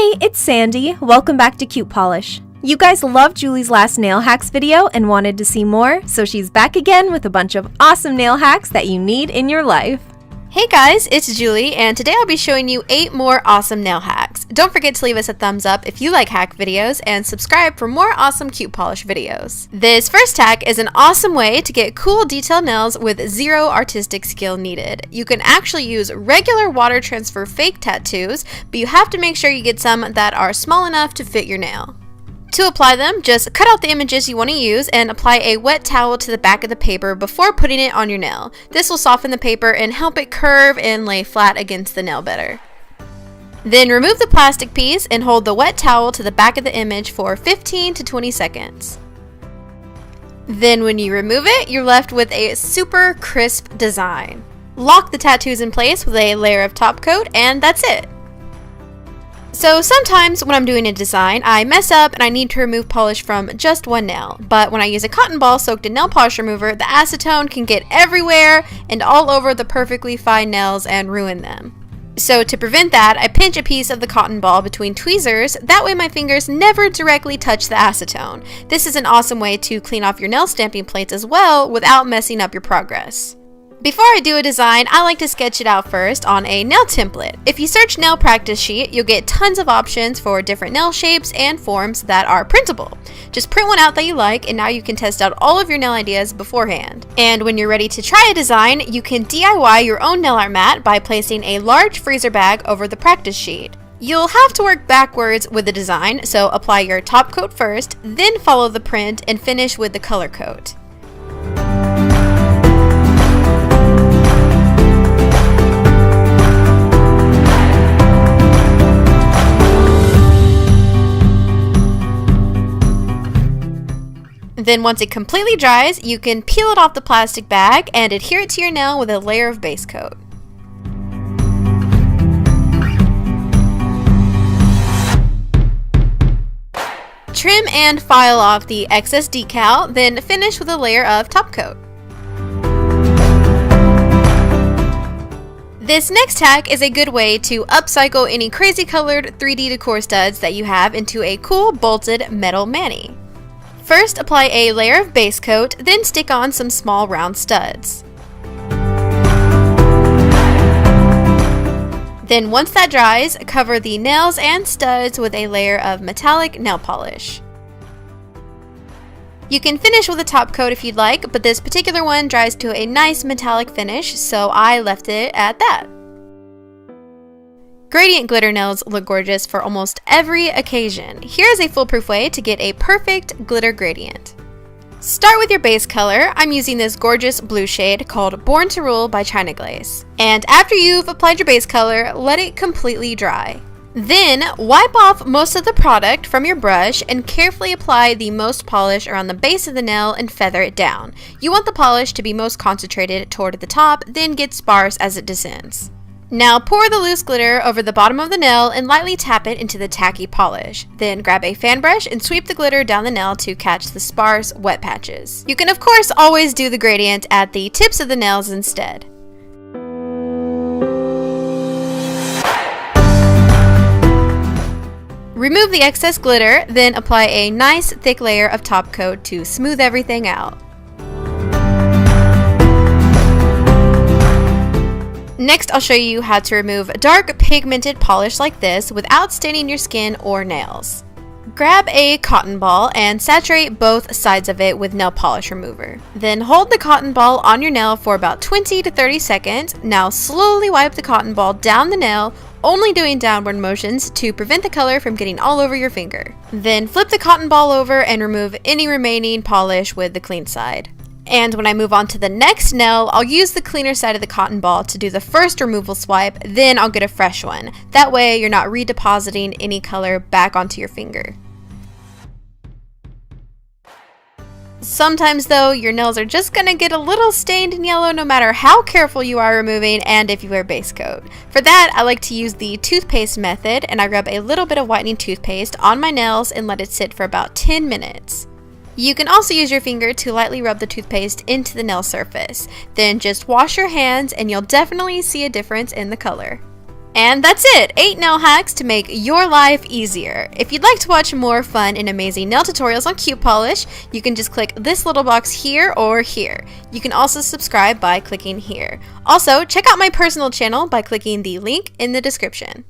Hey, it's Sandy. Welcome back to CutePolish. You guys loved Juli's last nail hacks video and wanted to see more, so she's back again with a bunch of awesome nail hacks that you need in your life. Hey guys, it's Juli, and today I'll be showing you 8 more awesome nail hacks. Don't forget to leave us a thumbs up if you like hack videos, and subscribe for more awesome CutePolish videos. This first hack is an awesome way to get cool detailed nails with zero artistic skill needed. You can actually use regular water transfer fake tattoos, but you have to make sure you get some that are small enough to fit your nail. To apply them, just cut out the images you want to use and apply a wet towel to the back of the paper before putting it on your nail. This will soften the paper and help it curve and lay flat against the nail better. Then remove the plastic piece and hold the wet towel to the back of the image for 15 to 20 seconds. Then when you remove it, you're left with a super crisp design. Lock the tattoos in place with a layer of top coat, and that's it. So sometimes when I'm doing a design, I mess up and I need to remove polish from just one nail. But when I use a cotton ball soaked in nail polish remover, the acetone can get everywhere and all over the perfectly fine nails and ruin them. So to prevent that, I pinch a piece of the cotton ball between tweezers, that way my fingers never directly touch the acetone. This is an awesome way to clean off your nail stamping plates as well without messing up your progress. Before I do a design, I like to sketch it out first on a nail template. If you search nail practice sheet, you'll get tons of options for different nail shapes and forms that are printable. Just print one out that you like, and now you can test out all of your nail ideas beforehand. And when you're ready to try a design, you can DIY your own nail art mat by placing a large freezer bag over the practice sheet. You'll have to work backwards with the design, so apply your top coat first, then follow the print and finish with the color coat. Then once it completely dries, you can peel it off the plastic bag and adhere it to your nail with a layer of base coat. Trim and file off the excess decal, then finish with a layer of top coat. This next hack is a good way to upcycle any crazy colored 3D decor studs that you have into a cool bolted metal mani. First, apply a layer of base coat, then stick on some small round studs. Then once that dries, cover the nails and studs with a layer of metallic nail polish. You can finish with a top coat if you'd like, but this particular one dries to a nice metallic finish, so I left it at that. Gradient glitter nails look gorgeous for almost every occasion. Here's a foolproof way to get a perfect glitter gradient. Start with your base color. I'm using this gorgeous blue shade called Born to Rule by China Glaze. And after you've applied your base color, let it completely dry. Then wipe off most of the product from your brush and carefully apply the most polish around the base of the nail and feather it down. You want the polish to be most concentrated toward the top, then get sparse as it descends. Now pour the loose glitter over the bottom of the nail and lightly tap it into the tacky polish. Then grab a fan brush and sweep the glitter down the nail to catch the sparse, wet patches. You can of course always do the gradient at the tips of the nails instead. Remove the excess glitter, then apply a nice thick layer of top coat to smooth everything out. Next, I'll show you how to remove dark pigmented polish like this without staining your skin or nails. Grab a cotton ball and saturate both sides of it with nail polish remover. Then hold the cotton ball on your nail for about 20 to 30 seconds. Now slowly wipe the cotton ball down the nail, only doing downward motions to prevent the color from getting all over your finger. Then flip the cotton ball over and remove any remaining polish with the clean side. And when I move on to the next nail, I'll use the cleaner side of the cotton ball to do the first removal swipe, then I'll get a fresh one. That way you're not redepositing any color back onto your finger. Sometimes though, your nails are just gonna get a little stained and yellow no matter how careful you are removing and if you wear base coat. For that, I like to use the toothpaste method, and I rub a little bit of whitening toothpaste on my nails and let it sit for about 10 minutes. You can also use your finger to lightly rub the toothpaste into the nail surface. Then just wash your hands and you'll definitely see a difference in the color. And that's it! 8 nail hacks to make your life easier. If you'd like to watch more fun and amazing nail tutorials on CutePolish, you can just click this little box here or here. You can also subscribe by clicking here. Also, check out my personal channel by clicking the link in the description.